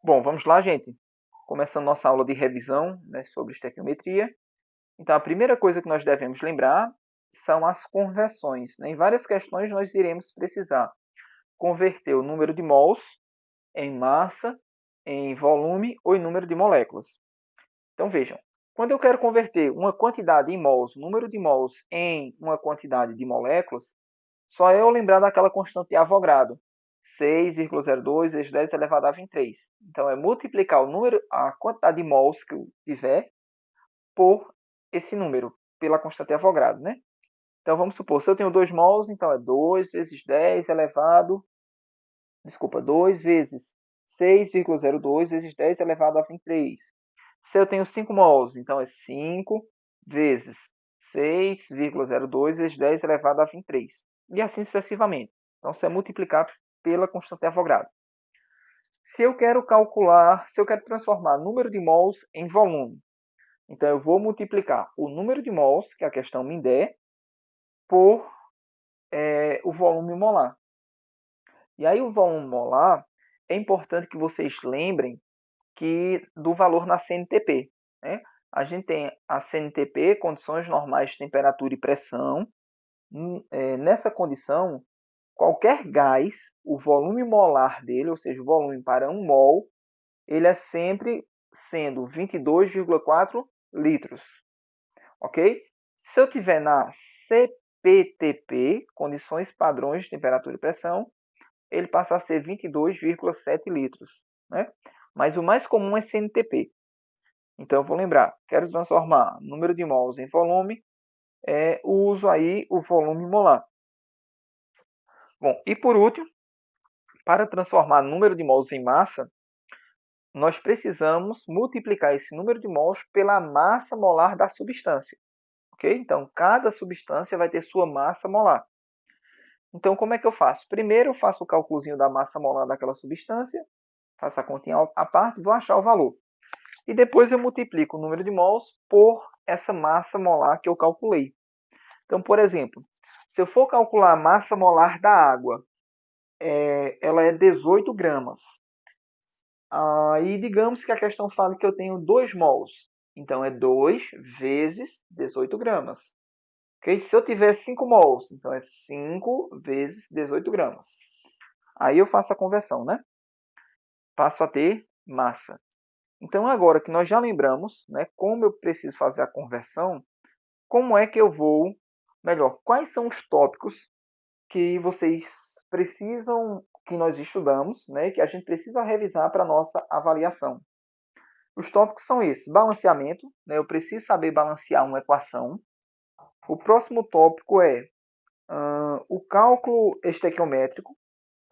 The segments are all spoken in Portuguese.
Bom, vamos lá, gente. Começando nossa aula de revisão, né, sobre estequiometria. Então, a primeira coisa que nós devemos lembrar são as conversões, né? Em várias questões nós iremos precisar converter o número de mols em massa, em volume ou em número de moléculas. Então, vejam, quando eu quero converter uma quantidade em mols, número de mols, em uma quantidade de moléculas, só eu lembrar daquela constante de Avogadro, 6,02 vezes 10 elevado a 23. Então, é multiplicar o número, a quantidade de mols que eu tiver por esse número, pela constante de Avogadro, né? Então, vamos supor, se eu tenho 2 mols, então é 2 vezes 10 elevado... Desculpa, 2 vezes 6,02 vezes 10 elevado a 23. Se eu tenho 5 mols, então é 5 vezes 6,02 vezes 10 elevado a 23. E assim sucessivamente. Então, você é multiplicar pela constante de Avogadro. Se eu quero calcular, se eu quero transformar número de mols em volume, então eu vou multiplicar o número de mols, que a questão me der, por o volume molar. E aí o volume molar, é importante que vocês lembrem que do valor na CNTP. Né? A gente tem a CNTP, condições normais de temperatura e pressão. Nessa condição, qualquer gás, o volume molar dele, ou seja, o volume para 1 mol, ele é sempre sendo 22,4 litros. Ok? Se eu tiver na CPTP, condições padrões de temperatura e pressão, ele passa a ser 22,7 litros. Né? Mas o mais comum é CNTP. Então, eu vou lembrar, quero transformar número de mols em volume, uso aí o volume molar. Bom, e por último, para transformar número de mols em massa, nós precisamos multiplicar esse número de mols pela massa molar da substância. Ok? Então, cada substância vai ter sua massa molar. Então, como é que eu faço? Primeiro, eu faço o cálculozinho da massa molar daquela substância, faço a continha à parte, vou achar o valor. E depois eu multiplico o número de mols por essa massa molar que eu calculei. Então, por exemplo, se eu for calcular a massa molar da água, ela é 18 gramas. Aí, digamos que a questão fala que eu tenho 2 mols. Então, é 2 vezes 18 gramas. Okay? Se eu tiver 5 mols, então é 5 vezes 18 gramas. Aí eu faço a conversão, né? Passo a ter massa. Então, agora que nós já lembramos, né, como eu preciso fazer a conversão, como é que eu vou... Melhor, quais são os tópicos que vocês precisam, que nós estudamos, né, que a gente precisa revisar para a nossa avaliação. Os tópicos são esses: balanceamento, né, eu preciso saber balancear uma equação. O próximo tópico é o cálculo estequiométrico.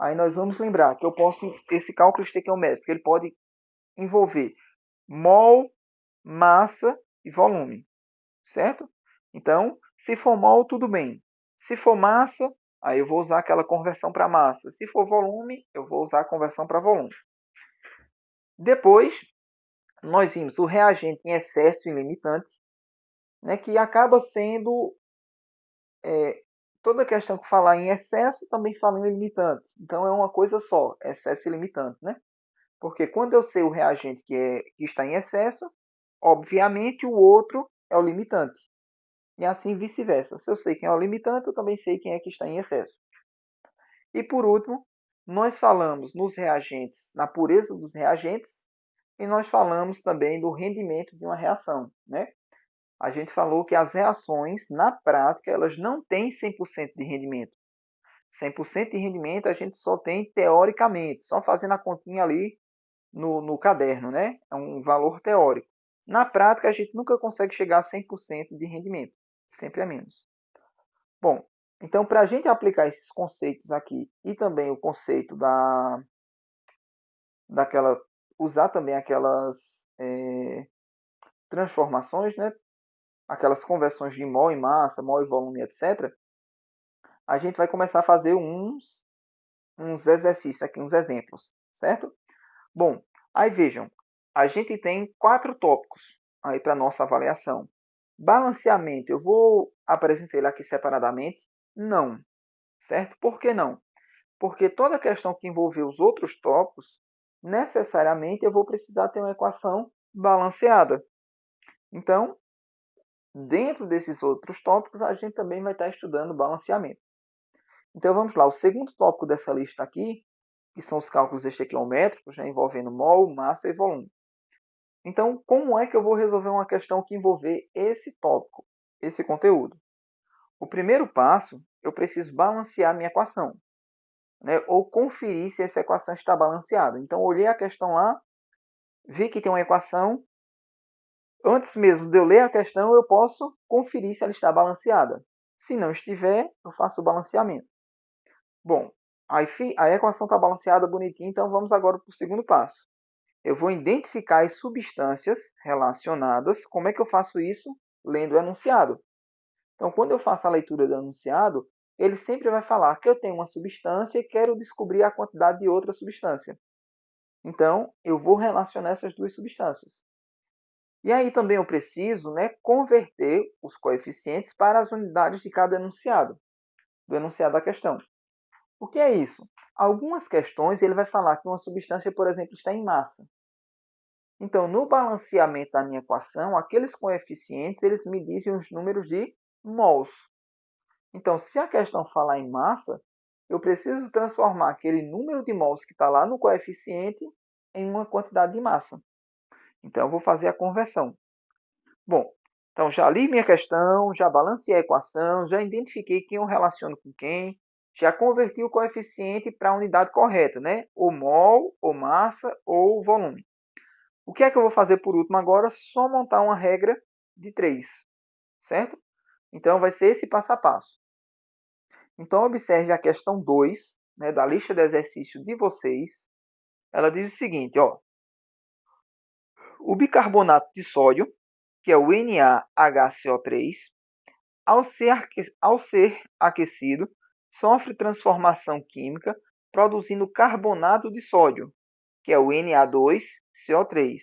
Aí nós vamos lembrar que eu posso, esse cálculo estequiométrico, ele pode envolver mol, massa e volume, certo? Então, se for mol, tudo bem. Se for massa, aí eu vou usar aquela conversão para massa. Se for volume, eu vou usar a conversão para volume. Depois, nós vimos o reagente em excesso e limitante, né, que acaba sendo... toda questão que falar em excesso também fala em limitante. Então, é uma coisa só, excesso e limitante. Né? Porque quando eu sei o reagente que está em excesso, obviamente o outro é o limitante. E assim vice-versa. Se eu sei quem é o limitante, eu também sei quem é que está em excesso. E por último, nós falamos nos reagentes, na pureza dos reagentes, e nós falamos também do rendimento de uma reação. Né? A gente falou que as reações, na prática, elas não têm 100% de rendimento. 100% de rendimento a gente só tem teoricamente, só fazendo a continha ali no caderno, né? É um valor teórico. Na prática, a gente nunca consegue chegar a 100% de rendimento, sempre é menos. Bom, então, para a gente aplicar esses conceitos aqui e também o conceito daquela, usar também aquelas transformações, né? Aquelas conversões de mol em massa, mol em volume, etc., a gente vai começar a fazer uns exercícios aqui, uns exemplos, certo? Bom, aí vejam, a gente tem 4 tópicos aí para nossa avaliação. Balanceamento, eu vou apresentar ele aqui separadamente? Não, certo? Por que não? Porque toda questão que envolver os outros tópicos, necessariamente eu vou precisar ter uma equação balanceada. Então, dentro desses outros tópicos, a gente também vai estar estudando balanceamento. Então, vamos lá. O segundo tópico dessa lista aqui, que são os cálculos estequiométricos, né, envolvendo mol, massa e volume. Então, como é que eu vou resolver uma questão que envolver esse tópico, esse conteúdo? O primeiro passo, eu preciso balancear minha equação, né, ou conferir se essa equação está balanceada. Então, olhei a questão lá, vi que tem uma equação. Antes mesmo de eu ler a questão, eu posso conferir se ela está balanceada. Se não estiver, eu faço o balanceamento. Bom, a equação está balanceada, bonitinha, então vamos agora para o segundo passo. Eu vou identificar as substâncias relacionadas. Como é que eu faço isso? Lendo o enunciado. Então, quando eu faço a leitura do enunciado, ele sempre vai falar que eu tenho uma substância e quero descobrir a quantidade de outra substância. Então, eu vou relacionar essas duas substâncias. E aí também eu preciso, né, converter os coeficientes para as unidades de cada enunciado, do enunciado da questão. O que é isso? Algumas questões ele vai falar que uma substância, por exemplo, está em massa. Então, no balanceamento da minha equação, aqueles coeficientes eles me dizem os números de mols. Então, se a questão falar em massa, eu preciso transformar aquele número de mols que está lá no coeficiente em uma quantidade de massa. Então, eu vou fazer a conversão. Bom, então já li minha questão, já balanceei a equação, já identifiquei quem eu relaciono com quem, já converti o coeficiente para a unidade correta, né? Ou mol, ou massa, ou volume. O que é que eu vou fazer por último agora? Só montar uma regra de 3, certo? Então vai ser esse passo a passo. Então observe a questão 2, né, da lista de exercício de vocês. Ela diz o seguinte, ó. O bicarbonato de sódio, que é o NaHCO3, ao ser aquecido, sofre transformação química produzindo carbonato de sódio, que é o Na2CO3,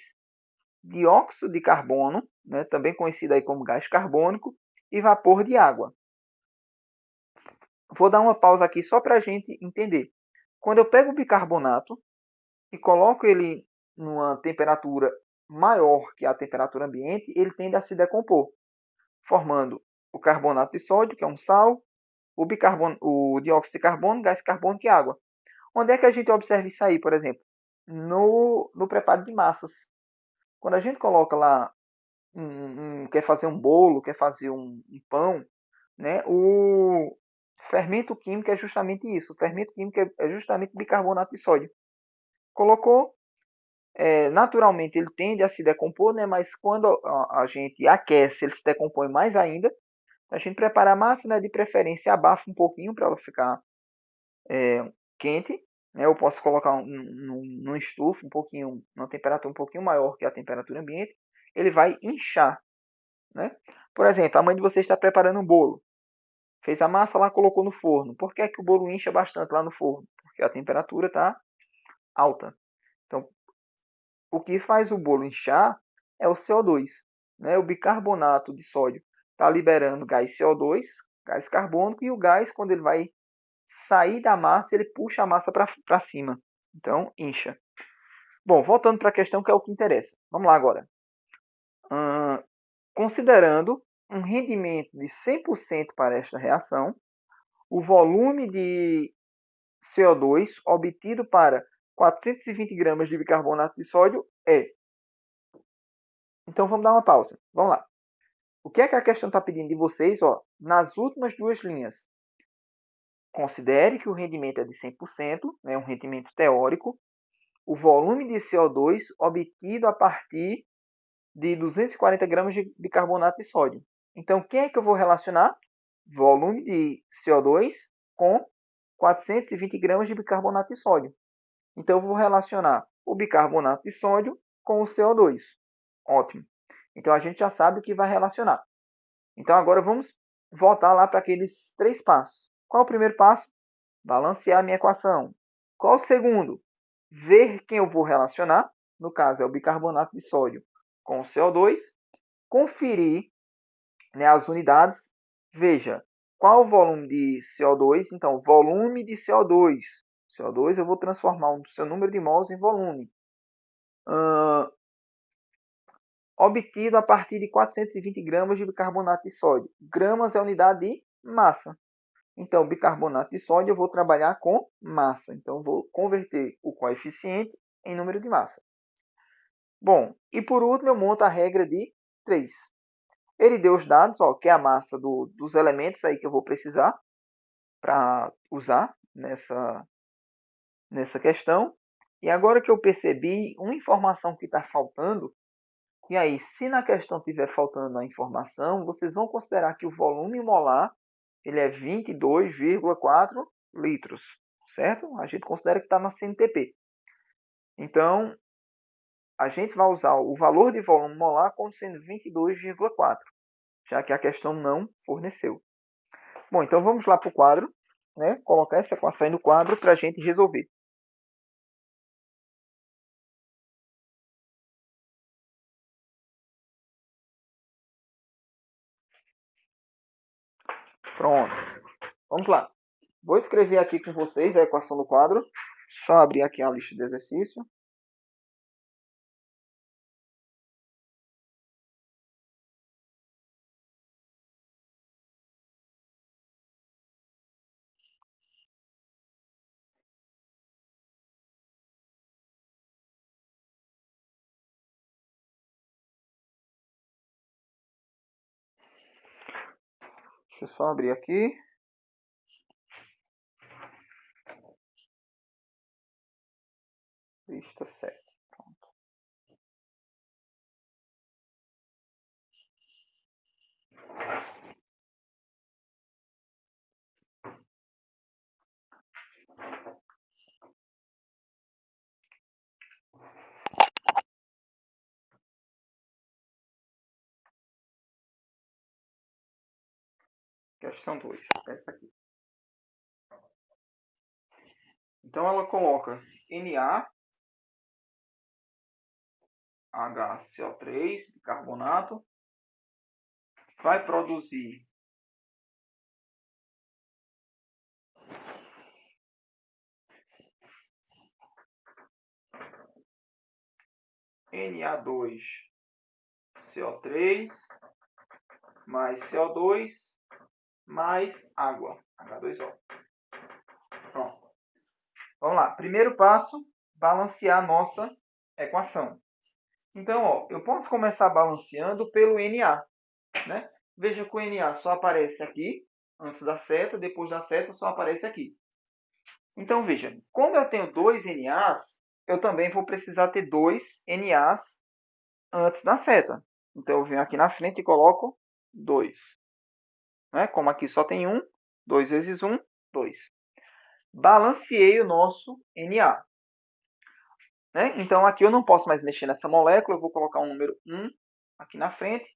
dióxido de carbono, né, também conhecido aí como gás carbônico, e vapor de água. Vou dar uma pausa aqui só para a gente entender. Quando eu pego o bicarbonato e coloco ele numa temperatura maior que a temperatura ambiente, ele tende a se decompor, formando o carbonato de sódio, que é um sal, o dióxido de carbono, gás carbônico e água. Onde é que a gente observa isso aí, por exemplo? No preparo de massas. Quando a gente coloca lá, quer fazer um bolo, quer fazer um pão, né? O fermento químico é justamente isso. O fermento químico é justamente bicarbonato de sódio. Colocou, naturalmente ele tende a se decompor, né? Mas quando a gente aquece, ele se decompõe mais ainda. A gente prepara a massa, né? De preferência abafa um pouquinho para ela ficar quente, né? Eu posso colocar num estufa um pouquinho, numa temperatura um pouquinho maior que a temperatura ambiente, ele vai inchar, né? Por exemplo, a mãe de você está preparando um bolo, fez a massa lá, colocou no forno. Por que é que o bolo incha bastante lá no forno? Porque a temperatura está alta. Então, o que faz o bolo inchar é o CO2, né? O bicarbonato de sódio está liberando gás CO2, gás carbônico, e o gás, quando ele vai sair da massa, ele puxa a massa para cima. Então, incha. Bom, voltando para a questão que é o que interessa. Vamos lá agora. Considerando um rendimento de 100% para esta reação, o volume de CO2 obtido para 420 gramas de bicarbonato de sódio é. Então, vamos dar uma pausa. Vamos lá. O que é que a questão está pedindo de vocês? Ó, nas últimas duas linhas, considere que o rendimento é de 100%, né, um rendimento teórico, o volume de CO2 obtido a partir de 240 gramas de bicarbonato de sódio. Então, quem é que eu vou relacionar? Volume de CO2 com 420 gramas de bicarbonato de sódio. Então, eu vou relacionar o bicarbonato de sódio com o CO2. Ótimo. Então, a gente já sabe o que vai relacionar. Então, agora vamos voltar lá para aqueles 3 passos. Qual é o primeiro passo? Balancear a minha equação. Qual o segundo? Ver quem eu vou relacionar. No caso, é o bicarbonato de sódio com o CO2. Conferir, né, as unidades. Veja, qual o volume de CO2? Então, volume de CO2 CO2, eu vou transformar o seu número de mols em volume. Obtido a partir de 420 gramas de bicarbonato de sódio. Gramas é a unidade de massa. Então, bicarbonato de sódio eu vou trabalhar com massa. Então, eu vou converter o coeficiente em número de massa. Bom, e por último eu monto a regra de 3. Ele deu os dados, ó, que é a massa dos elementos aí que eu vou precisar para usar nessa questão. E agora que eu percebi uma informação que está faltando, e aí, se na questão estiver faltando a informação, vocês vão considerar que o volume molar ele é 22,4 litros, certo? A gente considera que está na CNTP. Então, a gente vai usar o valor de volume molar como sendo 22,4, já que a questão não forneceu. Bom, então vamos lá para o quadro, né? Colocar essa equação aí no quadro para a gente resolver. Pronto. Vamos lá. Vou escrever aqui com vocês a equação do quadro. Só abrir aqui a lista de exercício. Deixa eu só abrir aqui. Lista 7. Pronto. Questão 2. Essa aqui. Então ela coloca NaHCO3, bicarbonato, vai produzir Na2CO3 mais CO2 mais água, H2O. Pronto. Vamos lá. Primeiro passo, balancear a nossa equação. Então, ó, eu posso começar balanceando pelo Na. Né? Veja que o Na só aparece aqui, antes da seta, depois da seta só aparece aqui. Então, veja, como eu tenho dois NAs, eu também vou precisar ter dois NAs antes da seta. Então, eu venho aqui na frente e coloco 2. Né? Como aqui só tem 1, 2 vezes 1, 2. Balanceei o nosso Na. Né? Então, aqui eu não posso mais mexer nessa molécula, eu vou colocar um número 1 aqui na frente.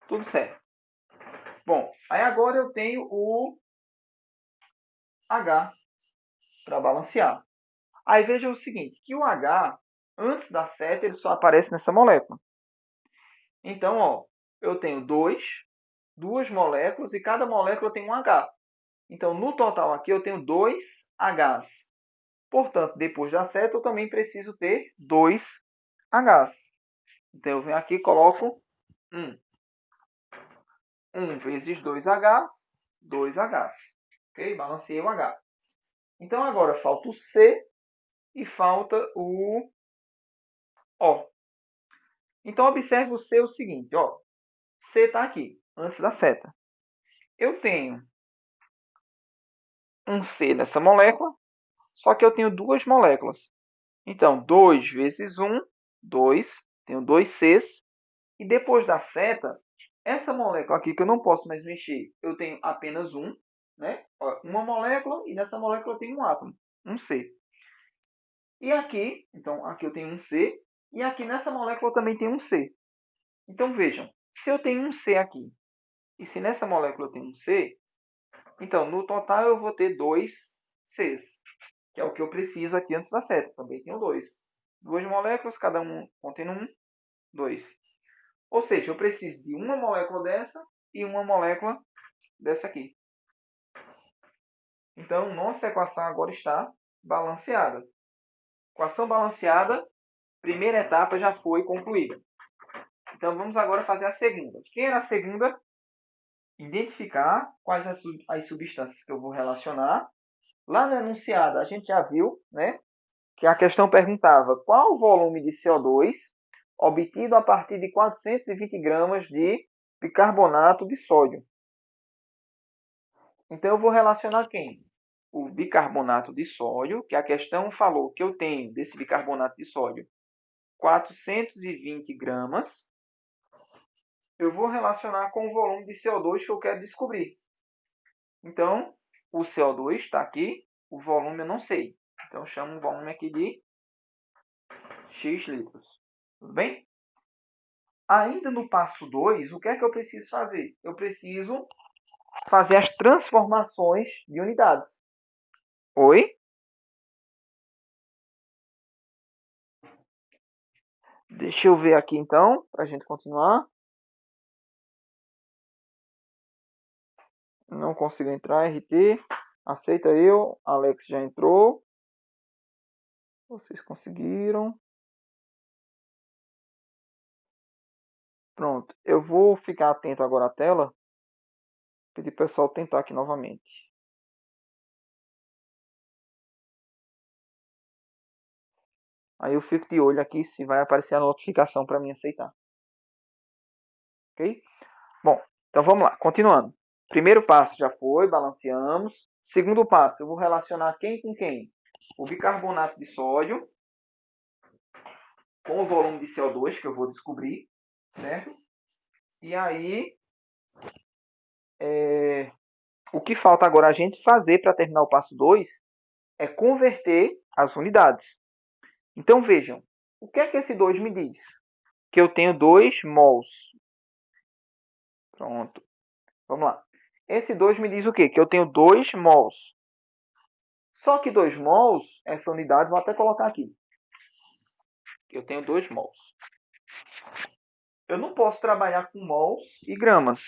Tudo certo. Bom, aí agora eu tenho o H para balancear. Aí veja o seguinte, que o H, antes da seta, ele só aparece nessa molécula. Então, ó, eu tenho duas moléculas e cada molécula tem um H. Então, no total aqui eu tenho 2 Hs. Portanto, depois da seta eu também preciso ter 2 Hs. Então, eu venho aqui e coloco 1. 1 vezes 2 Hs, 2 Hs. Ok? Balanceei o H. Então, agora falta o C e falta o O. Então, observe o C o seguinte, ó. C está aqui, antes da seta. Eu tenho um C nessa molécula, só que eu tenho duas moléculas. Então, 2 vezes 1, 2. Tenho 2 Cs. E depois da seta, essa molécula aqui que eu não posso mais mexer, eu tenho apenas um. Né? Uma molécula e nessa molécula eu tenho um átomo, um C. E aqui, então aqui eu tenho um C. E aqui nessa molécula eu também tenho um C. Então vejam, se eu tenho um C aqui, e se nessa molécula eu tenho um C, então no total eu vou ter 2 Cs, que é o que eu preciso aqui antes da seta. Também tenho 2. Duas moléculas, cada um contendo 1, 2. Ou seja, eu preciso de uma molécula dessa e uma molécula dessa aqui. Então, nossa equação agora está balanceada. Equação balanceada, primeira etapa já foi concluída. Então, vamos agora fazer a segunda. Quem era a segunda? Identificar quais as substâncias que eu vou relacionar. Lá no enunciado, a gente já viu, né, que a questão perguntava qual o volume de CO2 obtido a partir de 420 gramas de bicarbonato de sódio. Então, eu vou relacionar quem? O bicarbonato de sódio, que a questão falou que eu tenho desse bicarbonato de sódio 420 gramas. Eu vou relacionar com o volume de CO2 que eu quero descobrir. Então, o CO2 está aqui, o volume eu não sei. Então, eu chamo o volume aqui de X litros. Tudo bem? Ainda no passo 2, o que é que eu preciso fazer? Eu preciso fazer as transformações de unidades. Oi? Deixa eu ver aqui então, para a gente continuar. Não consigo entrar, RT. Aceita eu. Alex já entrou. Vocês conseguiram. Pronto. Eu vou ficar atento agora à tela. Pedir para o pessoal tentar aqui novamente. Aí eu fico de olho aqui se vai aparecer a notificação para mim aceitar. Ok? Bom, então vamos lá. Continuando. Primeiro passo já foi, balanceamos. Segundo passo, eu vou relacionar quem com quem? O bicarbonato de sódio com o volume de CO2 que eu vou descobrir, certo? E aí, o que falta agora a gente fazer para terminar o passo 2 é converter as unidades. Então vejam, o que é que esse 2 me diz? Que eu tenho 2 mols. Pronto. Vamos lá. Esse 2 me diz o quê? Que eu tenho 2 mols. Só que 2 mols, essa unidade, vou até colocar aqui. Eu tenho 2 mols. Eu não posso trabalhar com mols e gramas.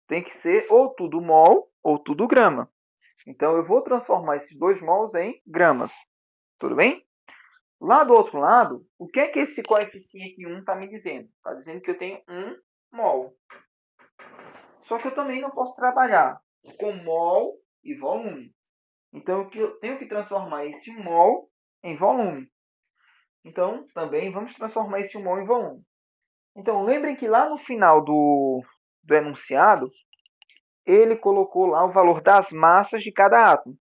Tem que ser ou tudo mol ou tudo grama. Então, eu vou transformar esses 2 mols em gramas. Tudo bem? Lá do outro lado, o que é que esse coeficiente 1 está me dizendo? Está dizendo que eu tenho 1 mol. Só que eu também não posso trabalhar com mol e volume. Então, eu tenho que transformar esse 1 mol em volume. Então, também vamos transformar esse 1 mol em volume. Então, lembrem que lá no final do enunciado, ele colocou lá o valor das massas de cada átomo.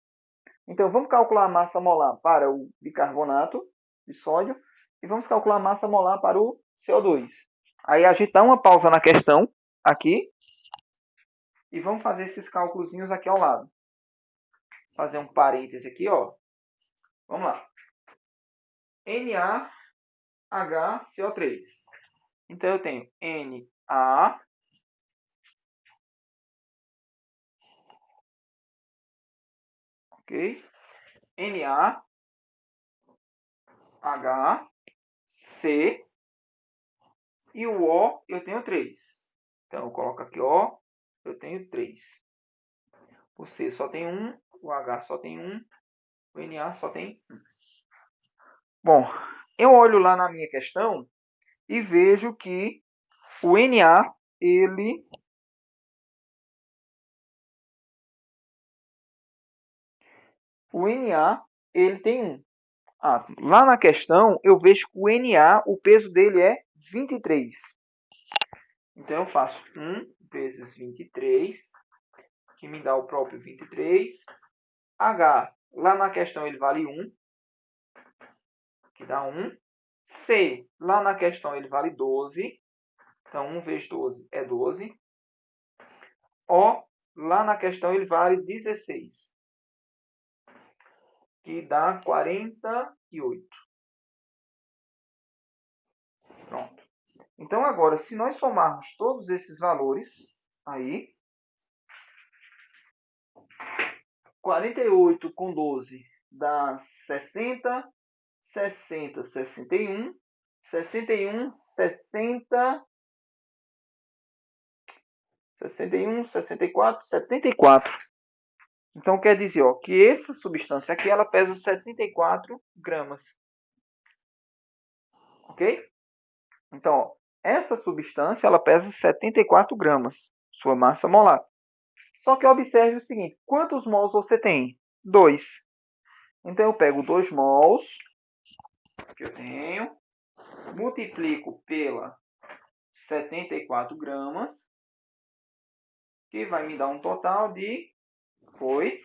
Então, vamos calcular a massa molar para o bicarbonato de sódio e vamos calcular a massa molar para o CO2. Aí a gente dá uma pausa na questão aqui e vamos fazer esses cálculos aqui ao lado. Fazer um parêntese aqui, ó. Vamos lá. NaHCO3. Então, eu tenho Na, ok? NaHC e o O eu tenho 3. Então, eu coloco aqui O, eu tenho 3. O C só tem 1, o H só tem 1, o Na só tem 1. Bom, eu olho lá na minha questão e vejo que o Na, ele tem 1. Lá na questão, eu vejo que o Na, o peso dele é 23. Então, eu faço 1 vezes 23, que me dá o próprio 23. H, lá na questão, ele vale 1, que dá 1. C, lá na questão, ele vale 12. Então, 1 vezes 12 é 12. O, lá na questão, ele vale 16, que dá 48. Pronto. Então, agora, se nós somarmos todos esses valores, aí, 48 com 12 dá 60, 60, 61, 61, 60, 61, 64, 74. Então, quer dizer, ó, que essa substância aqui, ela pesa 74 gramas. Ok? Então, ó, essa substância, ela pesa 74 gramas, sua massa molar. Só que observe o seguinte, quantos mols você tem? 2. Então, eu pego 2 mols, que eu tenho, multiplico pela 74 gramas, que vai me dar um total de... Foi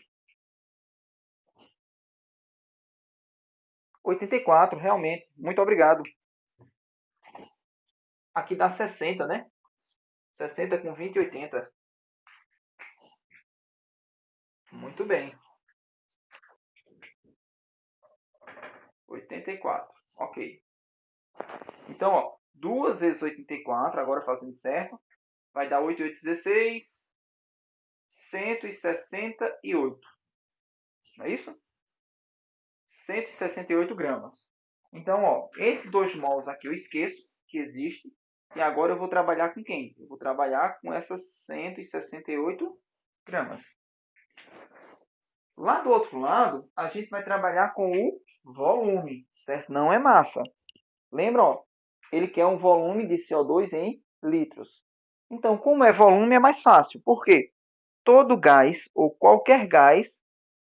84, realmente. Muito obrigado. Aqui dá 60, né? 60 com 20, 80. Muito bem. 84. Ok. Então, ó, 2 vezes 84, agora fazendo certo, vai dar 8, 8, 16, 168. Não é isso? 168 gramas. Então, ó, esses 2 mols aqui eu esqueço que existe. E agora eu vou trabalhar com quem? Eu vou trabalhar com essas 168 gramas. Lá do outro lado, a gente vai trabalhar com o volume, certo? Não é massa. Lembra, ó, ele quer um volume de CO2 em litros. Então, como é volume, é mais fácil. Por quê? Todo gás, ou qualquer gás,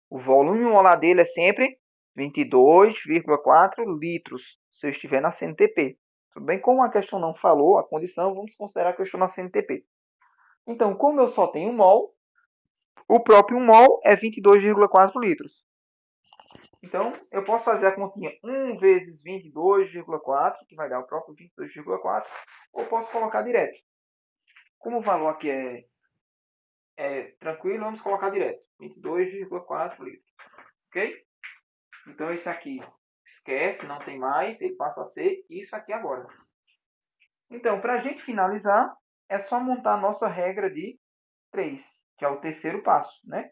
o volume molar dele é sempre 22,4 litros, se eu estiver na CNTP. Tudo bem? Como a questão não falou a condição, vamos considerar que eu estou na CNTP. Então, como eu só tenho 1 mol, o próprio 1 mol é 22,4 litros. Então, eu posso fazer a continha 1 vezes 22,4, que vai dar o próprio 22,4, ou posso colocar direto. Como o valor aqui é tranquilo, vamos colocar direto. 22,4 litros. Ok? Então, esse aqui esquece, não tem mais, ele passa a ser isso aqui agora. Então, para a gente finalizar, é só montar a nossa regra de 3, que é o terceiro passo, né?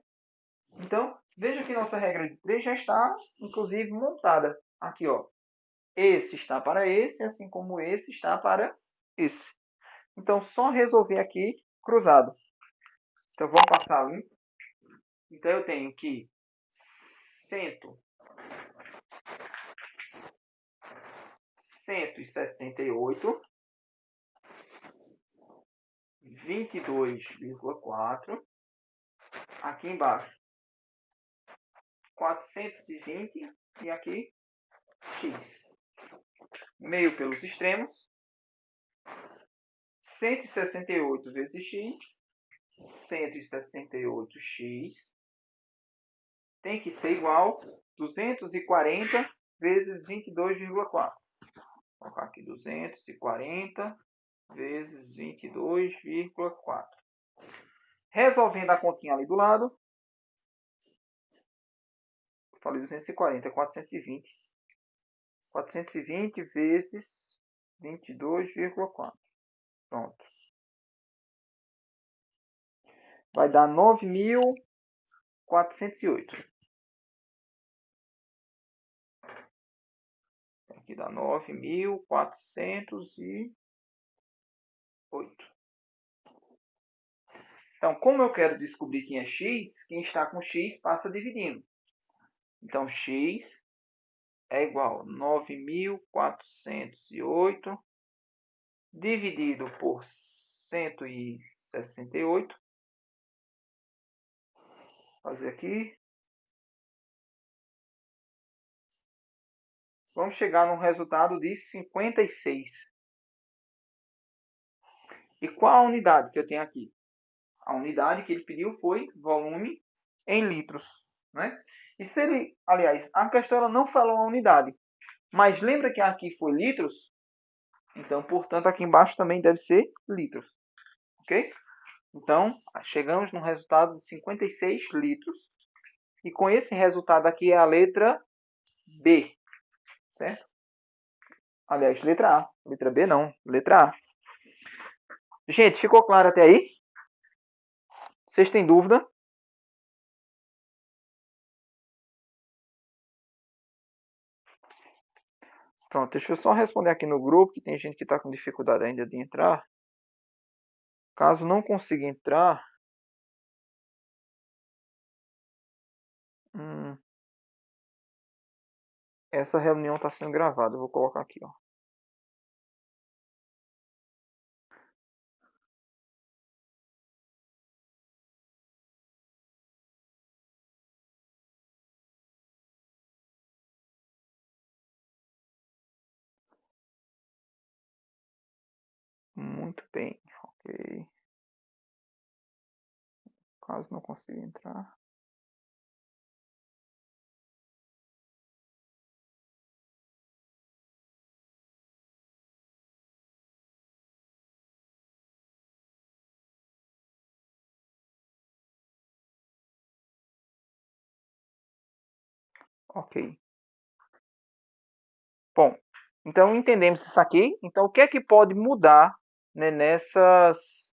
Então, veja que nossa regra de 3 já está, inclusive, montada. Aqui, ó. Esse está para esse, assim como esse está para esse. Então, só resolver aqui cruzado. Então, vamos passar a limpo. Então, eu tenho que 168, 22,4. Aqui embaixo, 420 e aqui x. Meio pelos extremos. 168 vezes x, 168x, tem que ser igual a 240 vezes 22,4. Vou colocar aqui 240 vezes 22,4. Resolvendo a continha ali do lado, eu falei 240, é 420. 420 vezes 22,4. Pronto. Vai dar 9.408. Aqui dá 9.408. Então, como eu quero descobrir quem é x, quem está com x passa dividindo. Então, x é igual a 9.408 dividido por 168. Vou fazer aqui. Vamos chegar num resultado de 56. E qual a unidade que eu tenho aqui? A unidade que ele pediu foi volume em litros, né? E se ele, aliás, a questão ela não falou a unidade, mas lembra que aqui foi litros? Então, portanto, aqui embaixo também deve ser litros, ok? Então, chegamos no resultado de 56 litros. E com esse resultado aqui é a letra B, certo? Aliás, letra A. Letra B não, letra A. Gente, ficou claro até aí? Vocês têm dúvida? Pronto, deixa eu só responder aqui no grupo, que tem gente que está com dificuldade ainda de entrar. Caso não consiga entrar, Hum, essa reunião está sendo gravada. Eu vou colocar aqui, ó. Muito bem. Ok. Caso não consiga entrar. Ok. Bom, então entendemos isso aqui. Então, o que é que pode mudar, né, nessas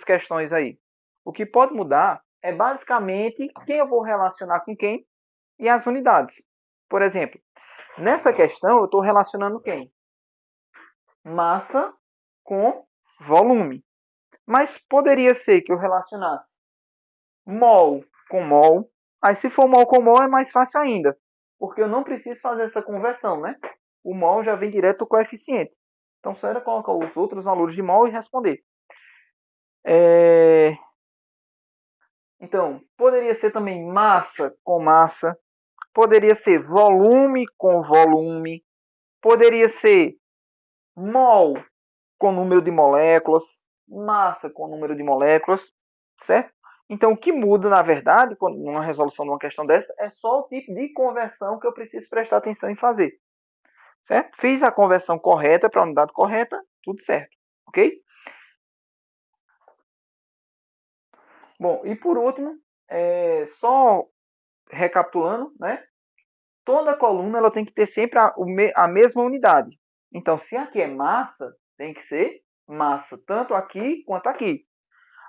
questões aí? O que pode mudar é basicamente quem eu vou relacionar com quem e as unidades. Por exemplo, nessa questão eu estou relacionando quem? Massa com volume. Mas poderia ser que eu relacionasse mol com mol. Aí se for mol com mol é mais fácil ainda, porque eu não preciso fazer essa conversão, né? O mol já vem direto do coeficiente. Então só era colocar os outros valores de mol e responder. Então, poderia ser também massa com massa, poderia ser volume com volume, poderia ser mol com número de moléculas, massa com número de moléculas, certo? Então, o que muda, na verdade, numa resolução de uma questão dessa, é só o tipo de conversão que eu preciso prestar atenção em fazer, certo? Fiz a conversão correta para a unidade correta, tudo certo, ok? Bom, e por último, só recapitulando, né? Toda coluna ela tem que ter sempre a mesma unidade. Então, se aqui é massa, tem que ser massa, tanto aqui quanto aqui.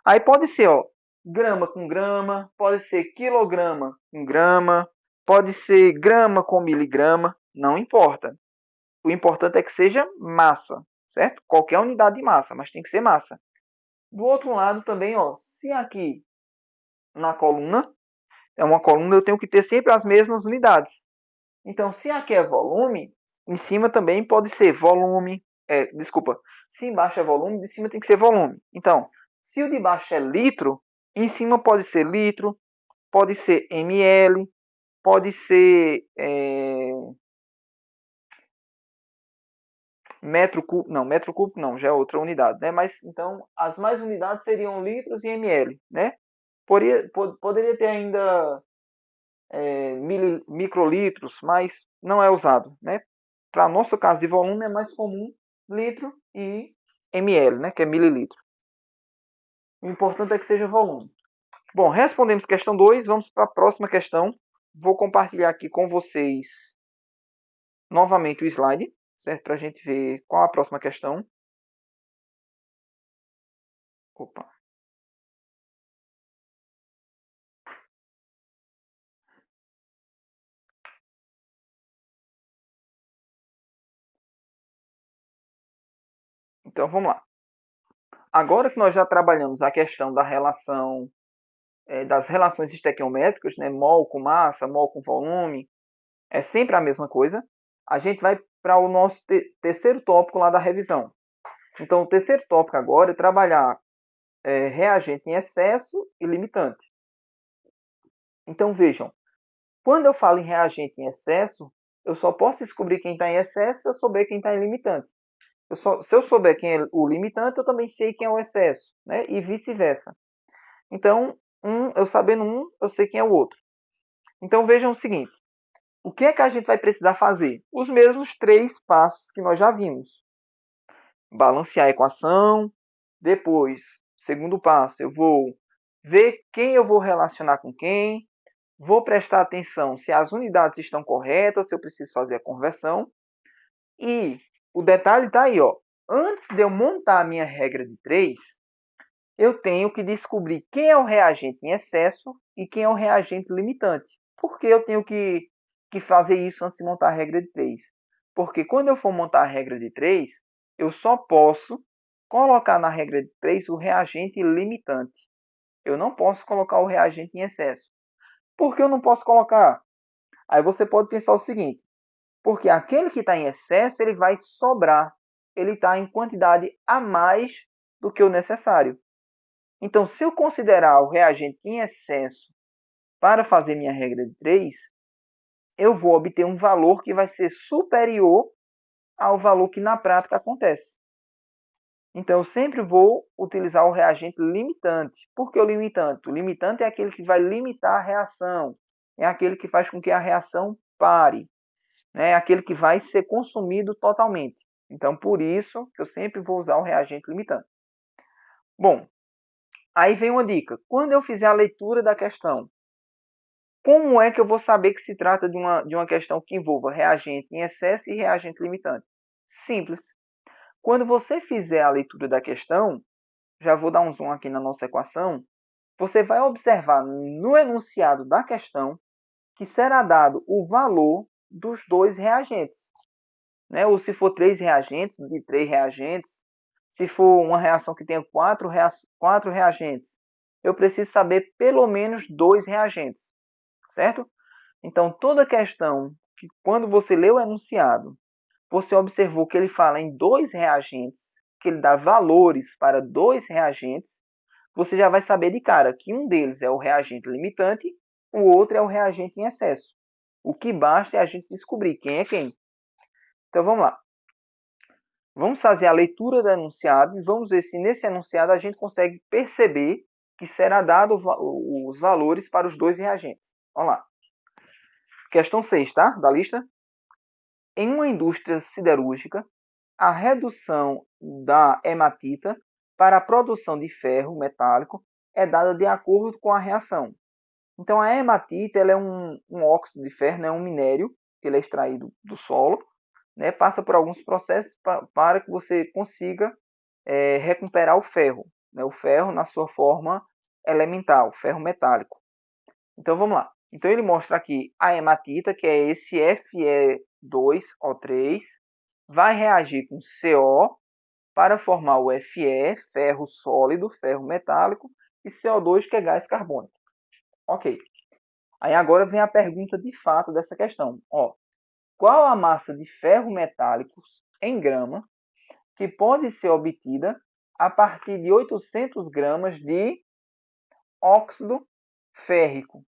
Aí pode ser, ó, grama com grama, pode ser quilograma com grama, pode ser grama com miligrama, não importa. O importante é que seja massa, certo? Qualquer unidade de massa, mas tem que ser massa. Do outro lado também, ó, se aqui na coluna é uma coluna, eu tenho que ter sempre as mesmas unidades. Então, se aqui é volume, em cima também pode ser volume. Desculpa, se embaixo é volume, de cima tem que ser volume. Então, se o de baixo é litro, em cima pode ser litro, pode ser ml, pode ser metro cúbico não, já é outra unidade, né? Mas então as mais unidades seriam litros e ml, né? Poderia ter ainda microlitros, mas não é usado, né? Para nosso caso de volume é mais comum litro e ml, né? Que é mililitro. O importante é que seja volume. Bom, respondemos questão 2, vamos para a próxima questão. Vou compartilhar aqui com vocês novamente o slide, certo? Para a gente ver qual a próxima questão. Opa. Então vamos lá. Agora que nós já trabalhamos a questão da relação das relações estequiométricas, né? Mol com massa, mol com volume, é sempre a mesma coisa. A gente vai para o nosso terceiro tópico lá da revisão. Então, o terceiro tópico agora é trabalhar reagente em excesso e limitante. Então, vejam, quando eu falo em reagente em excesso, eu só posso descobrir quem está em excesso se eu souber quem está em limitante. Se eu souber quem é o limitante, eu também sei quem é o excesso, né? E vice-versa. Então, eu sabendo um, eu sei quem é o outro. Então, vejam o seguinte. O que é que a gente vai precisar fazer? Os mesmos 3 passos que nós já vimos. Balancear a equação. Depois, segundo passo, eu vou ver quem eu vou relacionar com quem. Vou prestar atenção se as unidades estão corretas, se eu preciso fazer a conversão. E o detalhe está aí, ó. Antes de eu montar a minha regra de 3, eu tenho que descobrir quem é o reagente em excesso e quem é o reagente limitante. Por que eu tenho que fazer isso antes de montar a regra de 3? Porque quando eu for montar a regra de 3, eu só posso colocar na regra de 3 o reagente limitante. Eu não posso colocar o reagente em excesso. Por que eu não posso colocar? Aí você pode pensar o seguinte, porque aquele que está em excesso, ele vai sobrar. Ele está em quantidade a mais do que o necessário. Então, se eu considerar o reagente em excesso para fazer minha regra de 3, eu vou obter um valor que vai ser superior ao valor que na prática acontece. Então, eu sempre vou utilizar o reagente limitante. Por que o limitante? O limitante é aquele que vai limitar a reação. É aquele que faz com que a reação pare. É aquele que vai ser consumido totalmente. Então, por isso, eu sempre vou usar o reagente limitante. Bom, aí vem uma dica. Quando eu fizer a leitura da questão, como é que eu vou saber que se trata de uma questão que envolva reagente em excesso e reagente limitante? Simples. Quando você fizer a leitura da questão, já vou dar um zoom aqui na nossa equação, você vai observar no enunciado da questão que será dado o valor dos dois reagentes. Né? Ou se for 3 reagentes, de 3 reagentes. Se for uma reação que tenha 4 reagentes, eu preciso saber pelo menos 2 reagentes. Certo? Então, toda questão que quando você lê o enunciado, você observou que ele fala em 2 reagentes, que ele dá valores para 2 reagentes, você já vai saber de cara que um deles é o reagente limitante, o outro é o reagente em excesso. O que basta é a gente descobrir quem é quem. Então vamos lá. Vamos fazer a leitura do enunciado e vamos ver se nesse enunciado a gente consegue perceber que será dado os valores para os dois reagentes. Vamos lá. Questão 6, tá? Da lista. Em uma indústria siderúrgica, a redução da hematita para a produção de ferro metálico é dada de acordo com a reação. Então, a hematita ela é um óxido de ferro, né, um minério, que ele é extraído do solo, né, passa por alguns processos para que você consiga recuperar o ferro, né, o ferro na sua forma elemental, ferro metálico. Então, vamos lá. Então, ele mostra aqui a hematita, que é esse Fe2O3, vai reagir com CO para formar o Fe, ferro sólido, ferro metálico, e CO2, que é gás carbônico. Ok. Aí agora vem a pergunta de fato dessa questão. Ó, qual a massa de ferro metálicos em grama que pode ser obtida a partir de 800 gramas de óxido férrico,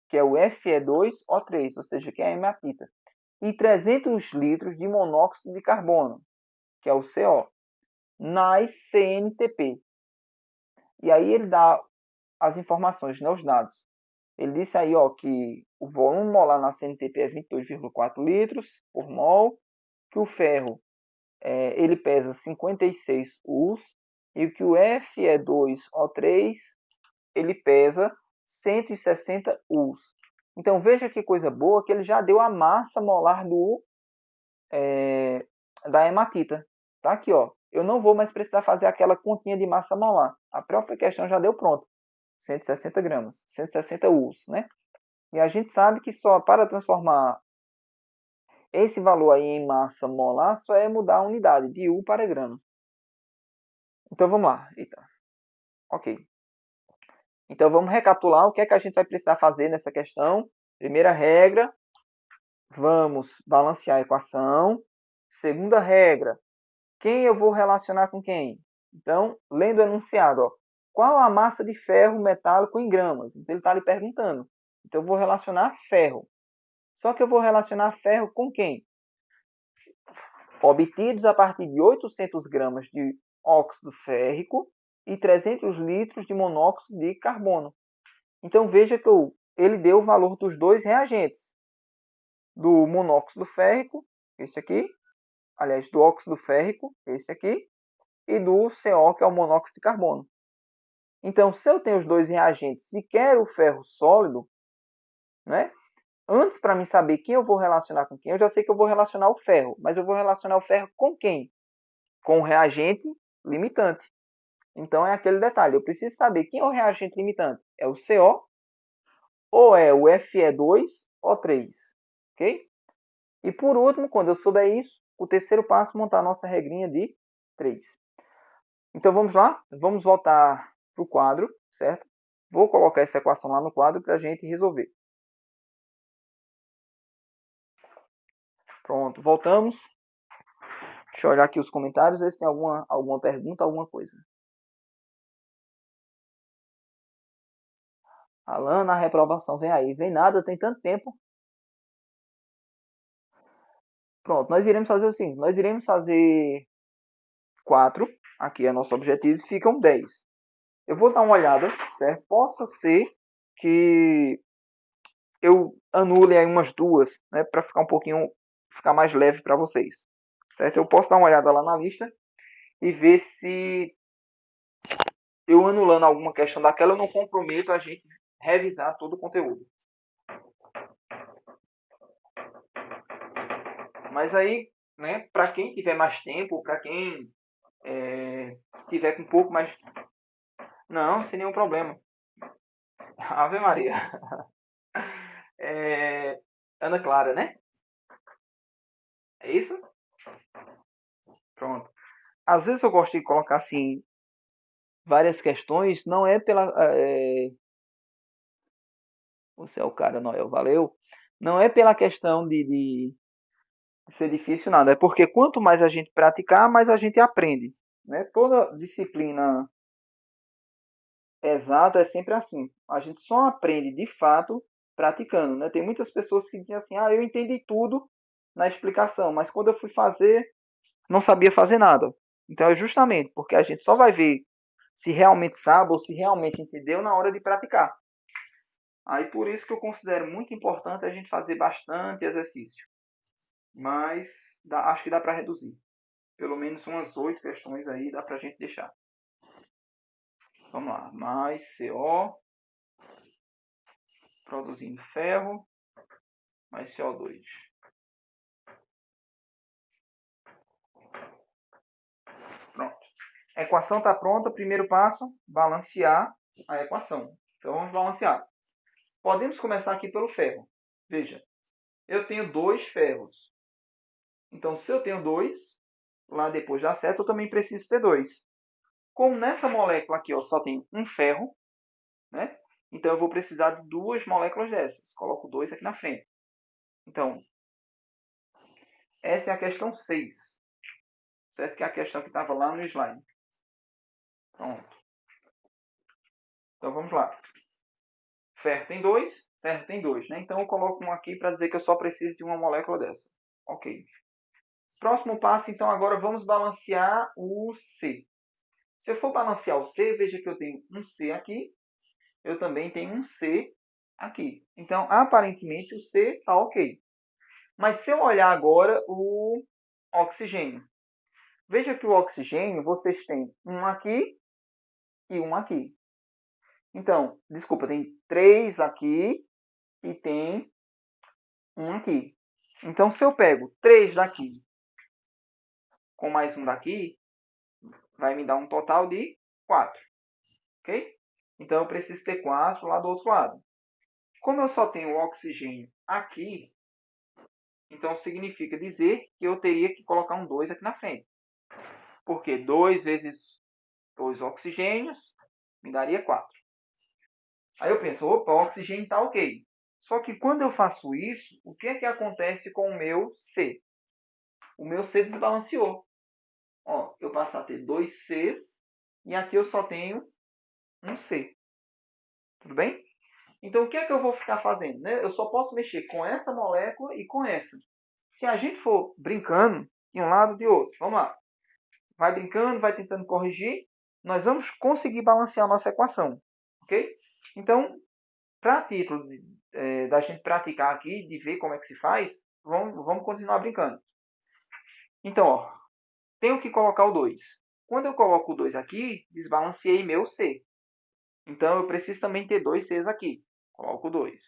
que é o Fe2O3, ou seja, que é a hematita, e 300 litros de monóxido de carbono, que é o CO, nas CNTP. E aí ele dá as informações, né, os dados. Ele disse aí ó, que o volume molar na CNTP é 22,4 litros por mol, que o ferro ele pesa 56 US e que o Fe2O3 ele pesa 160 US. Então veja que coisa boa que ele já deu a massa molar da hematita. Tá aqui, ó. Eu não vou mais precisar fazer aquela continha de massa molar. A própria questão já deu pronto. 160 gramas, 160 US, né? E a gente sabe que só para transformar esse valor aí em massa molar, só é mudar a unidade, de U para grama. Então vamos lá. Eita. Ok. Então vamos recapitular o que é que a gente vai precisar fazer nessa questão. Primeira regra, vamos balancear a equação. Segunda regra, quem eu vou relacionar com quem? Então, lendo o enunciado, ó, qual a massa de ferro metálico em gramas? Então ele está lhe perguntando. Então eu vou relacionar ferro. Só que eu vou relacionar ferro com quem? Obtidos a partir de 800 gramas de óxido férrico e 300 litros de monóxido de carbono. Então veja que ele deu o valor dos dois reagentes, do monóxido férrico, esse aqui, aliás, do óxido férrico, esse aqui, e do CO, que é o monóxido de carbono. Então, se eu tenho os dois reagentes e quero o ferro sólido, né? Antes, para mim saber quem eu vou relacionar com quem, eu já sei que eu vou relacionar o ferro, mas eu vou relacionar o ferro com quem? Com o reagente limitante. Então, é aquele detalhe, eu preciso saber quem é o reagente limitante. É o CO ou é o Fe2O3, ok? E por último, quando eu souber isso, o terceiro passo é montar a nossa regrinha de 3. Então vamos lá, vamos voltar para o quadro, certo? Vou colocar essa equação lá no quadro para a gente resolver. Pronto, voltamos. Deixa eu olhar aqui os comentários, ver se tem alguma pergunta, alguma coisa. Alana, a reprovação vem aí. Vem nada, tem tanto tempo. Pronto, nós iremos fazer o seguinte. Nós iremos fazer 4. Aqui é nosso objetivo. Ficam 10. Eu vou dar uma olhada, certo? Possa ser que eu anule aí umas 2, né? Para ficar mais leve para vocês. Certo? Eu posso dar uma olhada lá na lista e ver se eu anulando alguma questão daquela, eu não comprometo a gente revisar todo o conteúdo. Mas aí, né, para quem tiver mais tempo, para quem tiver com um pouco mais... Não, sem nenhum problema. Ave Maria. Ana Clara, né? É isso? Pronto. Às vezes eu gosto de colocar assim várias questões, não é pela... Você é o cara, Noel, valeu. Não é pela questão de ser difícil, nada. É porque quanto mais a gente praticar, mais a gente aprende. Né? Toda disciplina exata é sempre assim. A gente só aprende de fato praticando. Né? Tem muitas pessoas que dizem assim: ah, eu entendi tudo na explicação, mas quando eu fui fazer, não sabia fazer nada. Então é justamente porque a gente só vai ver se realmente sabe ou se realmente entendeu na hora de praticar. Aí por isso que eu considero muito importante a gente fazer bastante exercício. Mas acho que dá para reduzir. Pelo menos umas 8 questões aí dá para a gente deixar. Vamos lá. Mais CO, produzindo ferro, mais CO2. Pronto. A equação está pronta. Primeiro passo, balancear a equação. Então vamos balancear. Podemos começar aqui pelo ferro. Veja, eu tenho 2 ferros. Então, se eu tenho 2, lá depois da seta, eu também preciso ter 2. Como nessa molécula aqui ó, só tem um ferro, né? Então eu vou precisar de 2 moléculas dessas. Coloco 2 aqui na frente. Então, essa é a questão 6. Certo? Que é a questão que estava lá no slide. Pronto. Então vamos lá. Ferro tem 2, ferro tem 2. Né? Então eu coloco um aqui para dizer que eu só preciso de uma molécula dessa. Ok. Próximo passo, então, agora vamos balancear o C. Se eu for balancear o C, veja que eu tenho um C aqui. Eu também tenho um C aqui. Então, aparentemente, o C está ok. Mas se eu olhar agora o oxigênio. Veja que o oxigênio, vocês têm um aqui e um aqui. Então, desculpa, tem 3 aqui e tem um aqui. Então, se eu pego 3 daqui com mais um daqui, vai me dar um total de 4. Ok? Então, eu preciso ter 4 lá do outro lado. Como eu só tenho o oxigênio aqui, então significa dizer que eu teria que colocar um 2 aqui na frente. Porque 2 vezes 2 oxigênios me daria 4. Aí eu penso, opa, o oxigênio está ok. Só que quando eu faço isso, o que é que acontece com o meu C? O meu C desbalanceou. Ó, eu passo a ter 2 Cs e aqui eu só tenho um C. Tudo bem? Então o que é que eu vou ficar fazendo? Né? Eu só posso mexer com essa molécula e com essa. Se a gente for brincando de um lado e de outro, vamos lá. Vai brincando, vai tentando corrigir, nós vamos conseguir balancear a nossa equação. Ok? Então, para título da gente praticar aqui, de ver como é que se faz, vamos continuar brincando. Então, ó, tenho que colocar o 2. Quando eu coloco o 2 aqui, desbalanceei meu C. Então, eu preciso também ter 2 Cs aqui. Coloco o 2.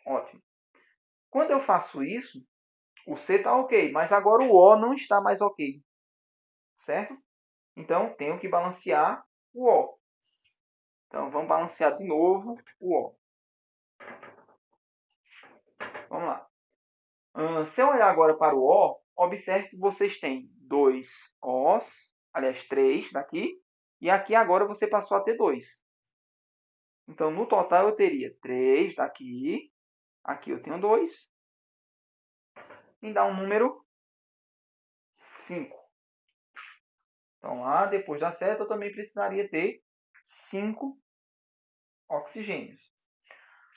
Ótimo. Quando eu faço isso, o C está ok, mas agora o O não está mais ok. Certo? Então, tenho que balancear o O. Então, vamos balancear de novo o O. Vamos lá. Se eu olhar agora para o O, observe que vocês têm 2 Os, aliás, 3 daqui, e aqui agora você passou a ter 2. Então, no total, eu teria 3 daqui, aqui eu tenho 2, me dá um número 5. Então, lá depois da seta, eu também precisaria ter 5 oxigênios.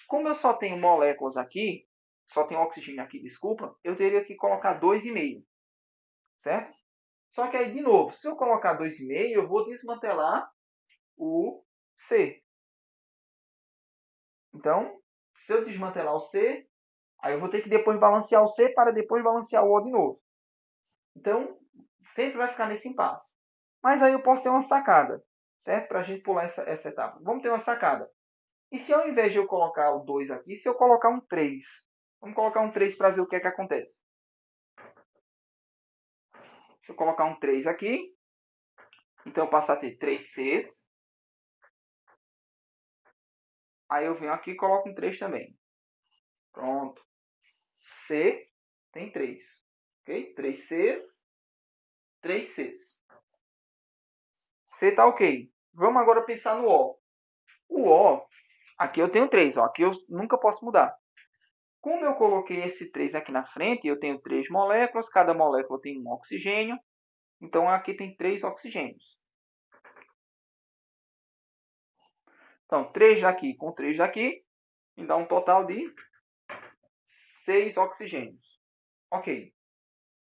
Como eu só tenho moléculas aqui, só tenho oxigênio aqui, desculpa, eu teria que colocar 2,5, certo? Só que aí, de novo, se eu colocar 2,5, eu vou desmantelar o C. Então, se eu desmantelar o C, aí eu vou ter que depois balancear o C para depois balancear o O de novo. Então, sempre vai ficar nesse impasse. Mas aí eu posso ter uma sacada, certo? Para a gente pular essa etapa. Vamos ter uma sacada. E se ao invés de eu colocar o 2 aqui, se eu colocar um 3? Vamos colocar um 3 para ver o que é que acontece. Se eu colocar um 3 aqui, então eu passo a ter 3 Cs. Aí eu venho aqui e coloco um 3 também. Pronto. C tem 3. Ok? 3 Cs, 3 Cs. C está ok. Vamos agora pensar no O. O O, aqui eu tenho 3. Ó. Aqui eu nunca posso mudar. Como eu coloquei esse 3 aqui na frente, eu tenho 3 moléculas. Cada molécula tem um oxigênio. Então aqui tem 3 oxigênios. Então, 3 daqui com 3 daqui, me dá um total de 6 oxigênios. Ok.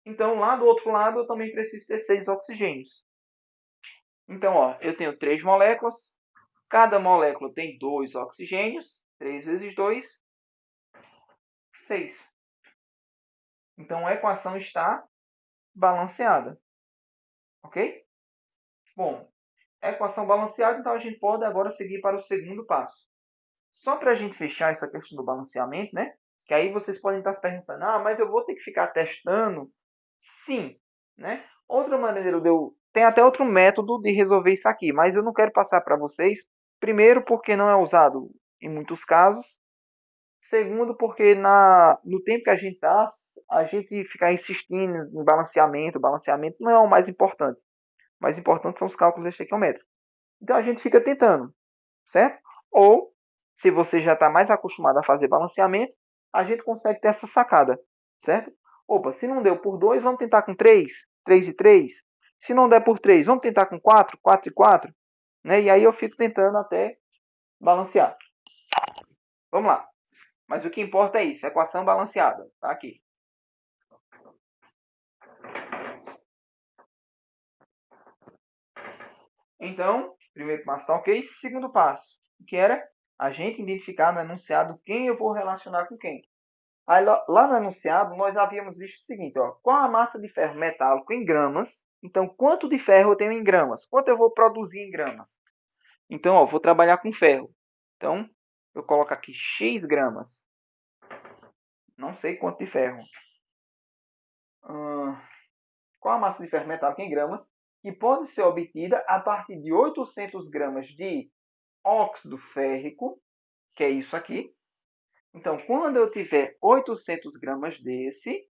Então, lá do outro lado, eu também preciso ter 6 oxigênios. Então, ó, eu tenho 3 moléculas. Cada molécula tem 2 oxigênios. 3 vezes 2, 6. Então, a equação está balanceada. Ok? Bom, a equação balanceada, então a gente pode agora seguir para o segundo passo. Só para a gente fechar essa questão do balanceamento, né? Que aí vocês podem estar se perguntando, mas eu vou ter que ficar testando? Sim, né? Outra maneira tem até outro método de resolver isso aqui, mas eu não quero passar para vocês. Primeiro, porque não é usado em muitos casos. Segundo, porque no tempo que a gente está, a gente ficar insistindo em balanceamento não é o mais importante. O mais importante são os cálculos estequiométricos. Então a gente fica tentando, certo? Ou, se você já está mais acostumado a fazer balanceamento, a gente consegue ter essa sacada, certo? Opa, se não deu por 2, vamos tentar com 3, 3 e 3. Se não der por 3, vamos tentar com 4, 4 e 4. Né? E aí eu fico tentando até balancear. Vamos lá. Mas o que importa é isso, equação balanceada. Tá aqui. Então, primeiro passo está ok. Segundo passo, que era a gente identificar no enunciado quem eu vou relacionar com quem. Aí, lá no enunciado, nós havíamos visto o seguinte, ó, qual a massa de ferro metálico em gramas? Então, quanto de ferro eu tenho em gramas? Quanto eu vou produzir em gramas? Então, ó, vou trabalhar com ferro. Então, eu coloco aqui X gramas. Não sei quanto de ferro. Qual a massa de ferro metálico em gramas? Que pode ser obtida a partir de 800 gramas de óxido férrico, que é isso aqui. Então, quando eu tiver 800 gramas desse,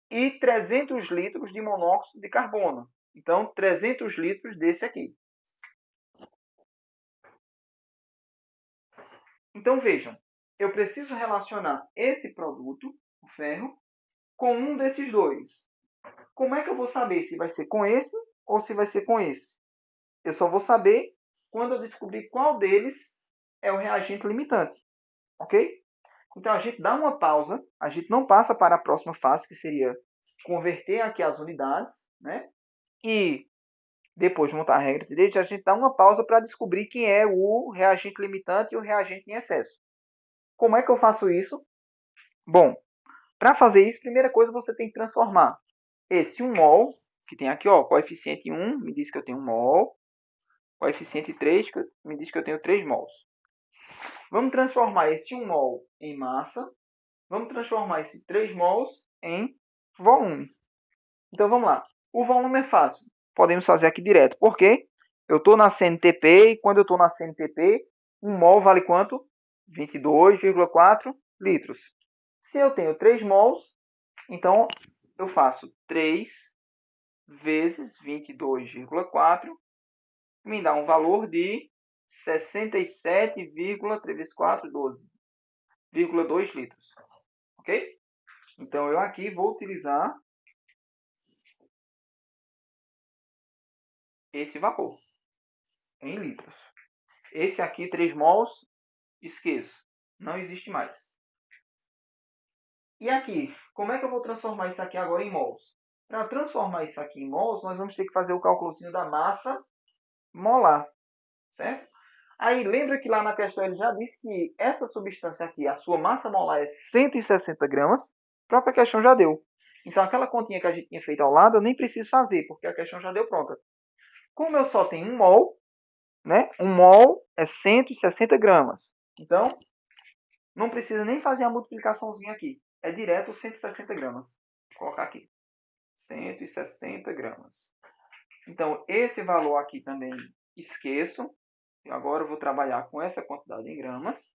e 300 litros de monóxido de carbono. Então, 300 litros desse aqui. Então, vejam, eu preciso relacionar esse produto, o ferro, com um desses dois. Como é que eu vou saber se vai ser com esse ou se vai ser com esse? Eu só vou saber quando eu descobrir qual deles é o reagente limitante. Ok? Então, a gente dá uma pausa, a gente não passa para a próxima fase, que seria converter aqui as unidades, né? E depois de montar a regra de direito, a gente dá uma pausa para descobrir quem é o reagente limitante e o reagente em excesso. Como é que eu faço isso? Bom, para fazer isso, primeira coisa, você tem que transformar esse 1 mol, que tem aqui, ó, coeficiente 1 me diz que eu tenho 1 mol, coeficiente 3 me diz que eu tenho 3 mols. Vamos transformar esse 1 mol em massa, vamos transformar esse 3 mols em volume. Então vamos lá. O volume é fácil. Podemos fazer aqui direto. Por quê? Eu estou na CNTP e quando eu estou na CNTP, 1 mol vale quanto? 22,4 litros. Se eu tenho 3 mols, então eu faço 3 vezes 22,4, me dá um valor de 3 vezes 4, 12,2 litros. Ok? Então, eu aqui vou utilizar esse vapor em litros. Esse aqui, 3 mols, esqueço. Não existe mais. E aqui, como é que eu vou transformar isso aqui agora em mols? Para transformar isso aqui em mols, nós vamos ter que fazer o cálculozinho da massa molar, certo? Aí, lembra que lá na questão ele já disse que essa substância aqui, a sua massa molar é 160 gramas. A própria questão já deu. Então, aquela continha que a gente tinha feito ao lado, eu nem preciso fazer, porque a questão já deu pronta. Como eu só tenho 1 mol, né? 1 mol é 160 gramas. Então, não precisa nem fazer a multiplicaçãozinha aqui. É direto 160 gramas. Vou colocar aqui. 160 gramas. Então, esse valor aqui também esqueço. Agora eu vou trabalhar com essa quantidade em gramas.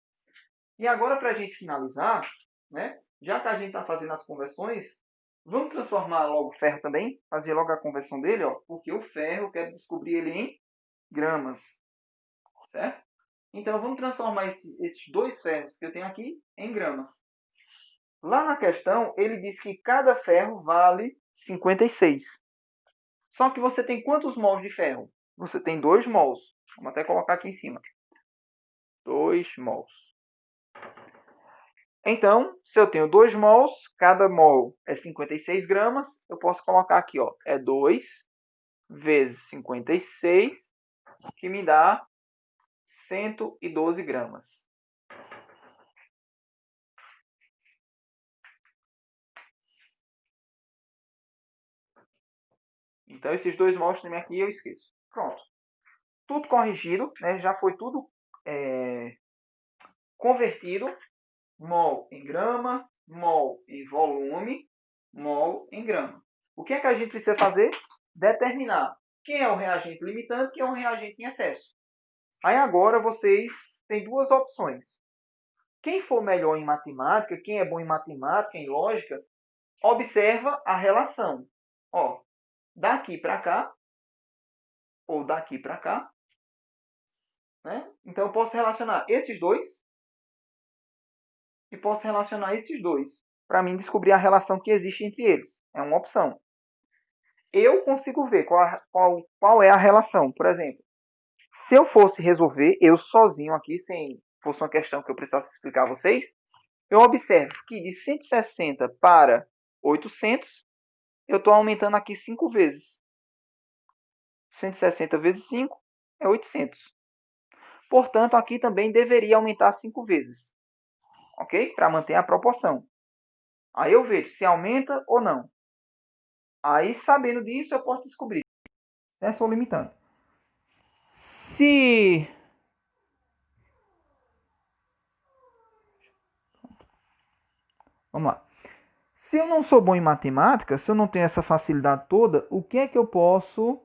E agora, para a gente finalizar, né, já que a gente está fazendo as conversões, vamos transformar logo o ferro também, fazer logo a conversão dele, ó, porque o ferro eu quero descobrir ele em gramas, certo? Então, vamos transformar esses 2 ferros que eu tenho aqui em gramas. Lá na questão, ele diz que cada ferro vale 56. Só que você tem quantos mols de ferro? Você tem 2 mols. Vamos até colocar aqui em cima. 2 mols. Então, se eu tenho 2 mols, cada mol é 56 gramas, eu posso colocar aqui, ó, é 2 vezes 56, que me dá 112 gramas. Então, esses 2 mols também aqui eu esqueço. Pronto. Tudo corrigido, né? Já foi tudo convertido. Mol em grama, mol em volume, mol em grama. O que é que a gente precisa fazer? Determinar quem é o reagente limitante e quem é o reagente em excesso. Aí agora vocês têm 2 opções. Quem for melhor em matemática, quem é bom em matemática, em lógica, observa a relação. Ó, daqui para cá, ou daqui para cá, né? Então eu posso relacionar esses dois e posso relacionar esses dois para mim descobrir a relação que existe entre eles. É uma opção. Eu consigo ver qual é a relação. Por exemplo, se eu fosse resolver, eu sozinho aqui, sem fosse uma questão que eu precisasse explicar a vocês, eu observo que de 160 para 800, eu estou aumentando aqui 5 vezes. 160 vezes 5 é 800. Portanto, aqui também deveria aumentar 5 vezes. Ok? Para manter a proporção. Aí eu vejo se aumenta ou não. Aí, sabendo disso, eu posso descobrir se é só limitante. Se... Vamos lá. Se eu não sou bom em matemática, se eu não tenho essa facilidade toda, o que é que eu posso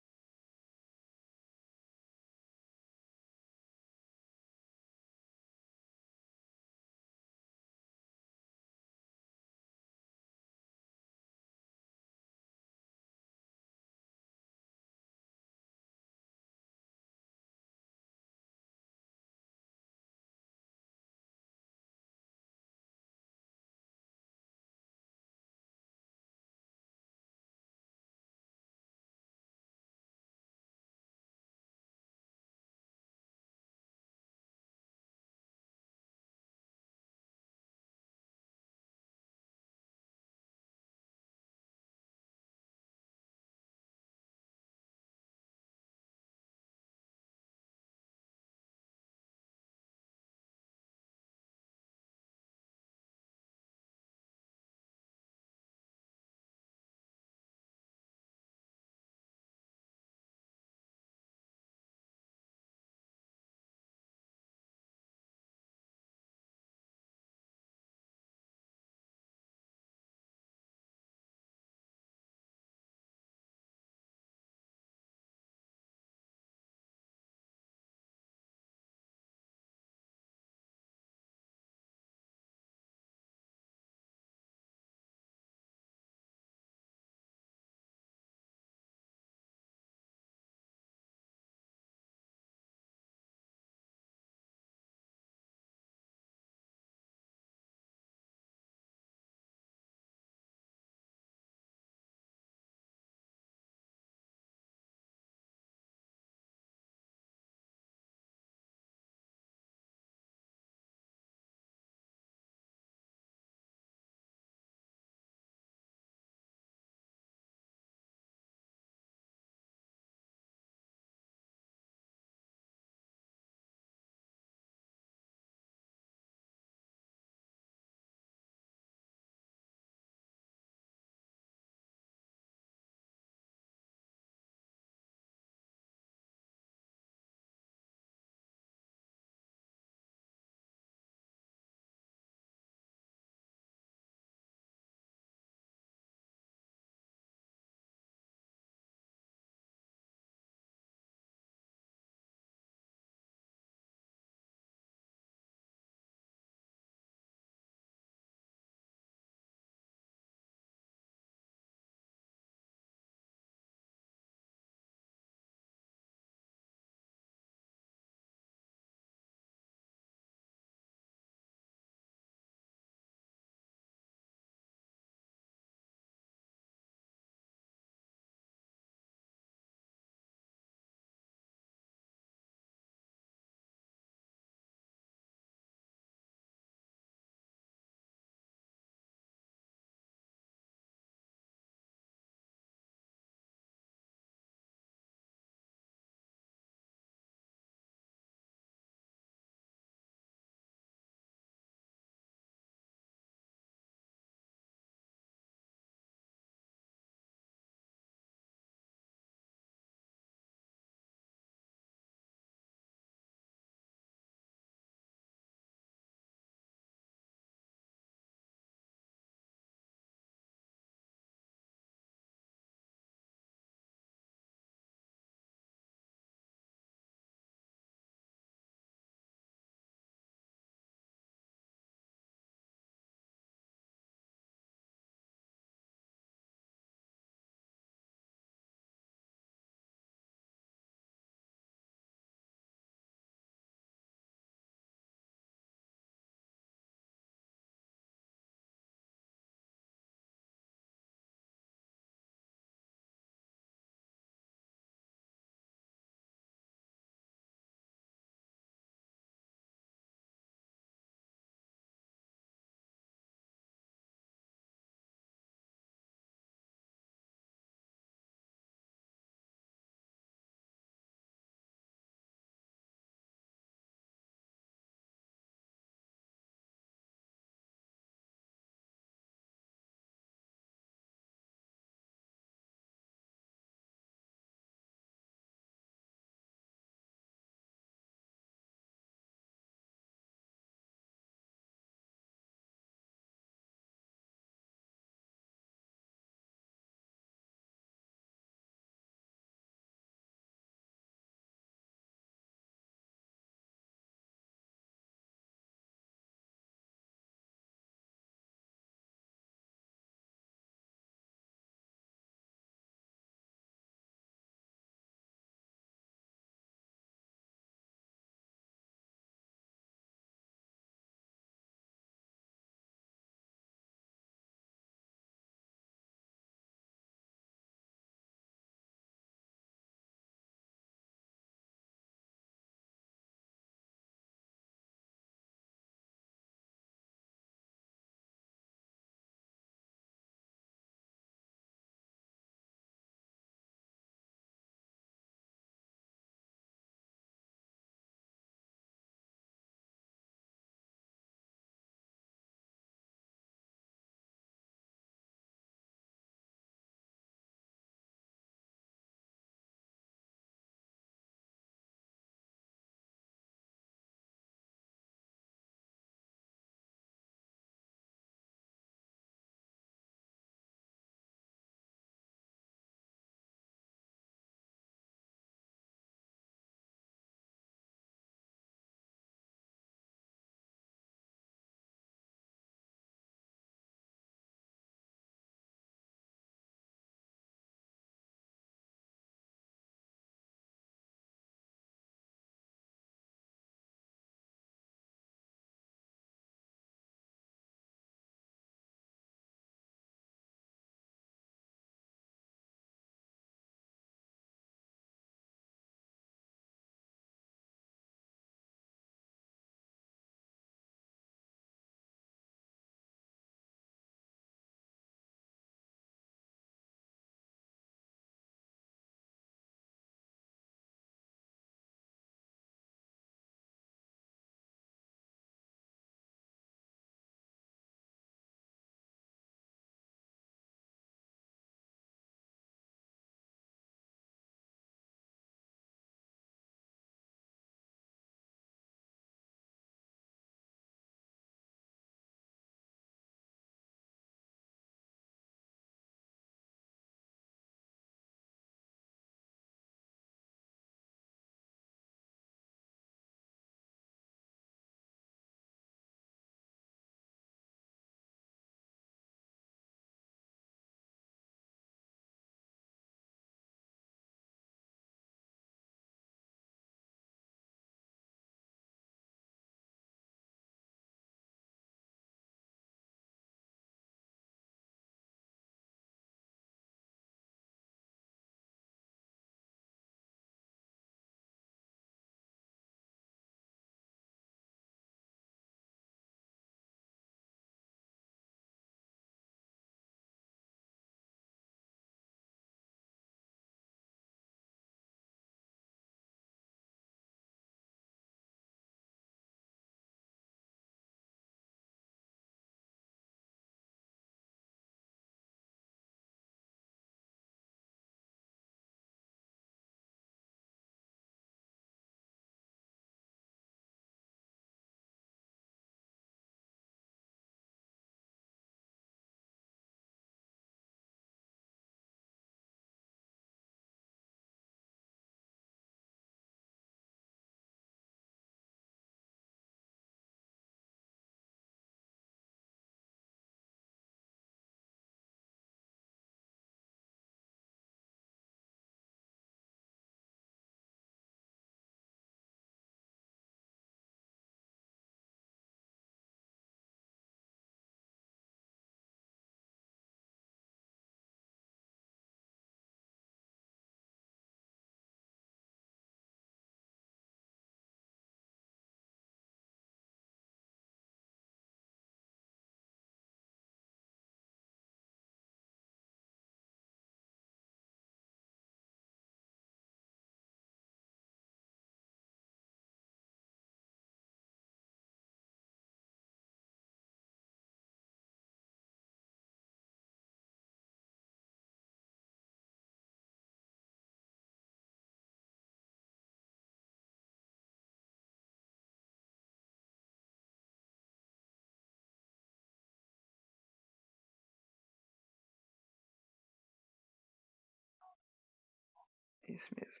Isso mesmo.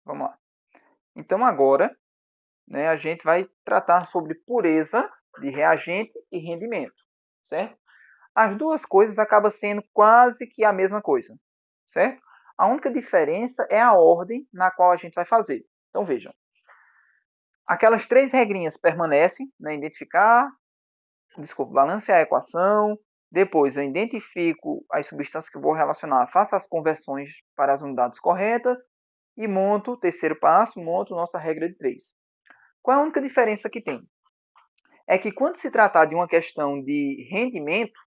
Vamos lá. Então, agora, né, a gente vai tratar sobre pureza de reagente e rendimento, certo? As duas coisas acabam sendo quase que a mesma coisa, certo? A única diferença é a ordem na qual a gente vai fazer. Então, vejam. Aquelas três regrinhas permanecem, né? Balancear a equação. Depois eu identifico as substâncias que eu vou relacionar, faço as conversões para as unidades corretas e monto, terceiro passo, monto nossa regra de 3. Qual é a única diferença que tem? É que quando se tratar de uma questão de rendimento,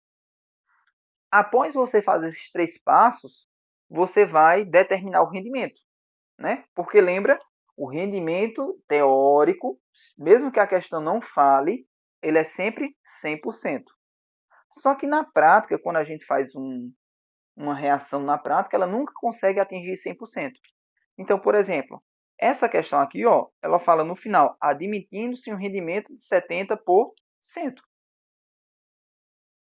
após você fazer esses 3 passos, você vai determinar o rendimento, né? Porque lembra, o rendimento teórico, mesmo que a questão não fale, ele é sempre 100%. Só que na prática, quando a gente faz uma reação na prática, ela nunca consegue atingir 100%. Então, por exemplo, essa questão aqui, ó, ela fala no final, admitindo-se um rendimento de 70%.